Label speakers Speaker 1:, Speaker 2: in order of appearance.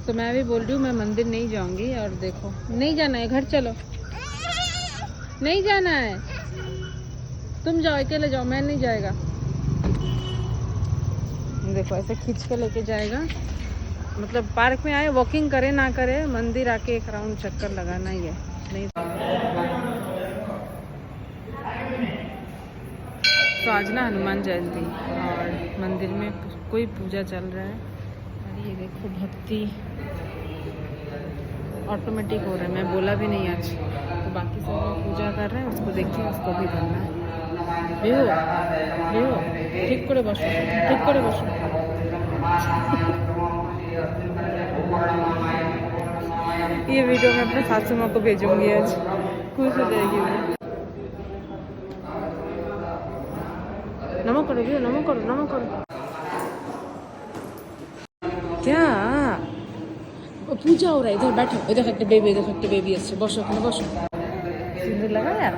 Speaker 1: तो मैं भी बोल रही हूँ मैं मंदिर नहीं जाऊंगी। और देखो नहीं जाना है, घर चलो। नहीं जाना है, तुम जाओ, अकेले जाओ, मैं नहीं जाएगा। देखो ऐसे खींच के लेके जाएगा। मतलब पार्क में आए, वॉकिंग करे ना करे, मंदिर आके एक राउंड चक्कर लगाना ही है। नहीं तो आज ना हनुमान जयंती और मंदिर में कोई पूजा चल रहा है। और ये देखो भक्ति ऑटोमेटिक हो रहा है, मैं बोला भी नहीं आज। तो बाकी सब लोग पूजा कर रहे हैं, उसको देखिए, उसको भी करना है। बेहो बेहो, ठीक करे बसो, ठीक करे बसो। ये वीडियो मैं अपने सासू माँ को भेजूंगी आज, खुश हो जाएगी वो। नमो करो भैया, नमो करो, नमो करो। क्या पूजा हो रहा है? इधर बैठो, इधर एक बेबी, इधर एक बेबी আছে, বসো, ওখানে বসো। সুন্দর লাগা यार।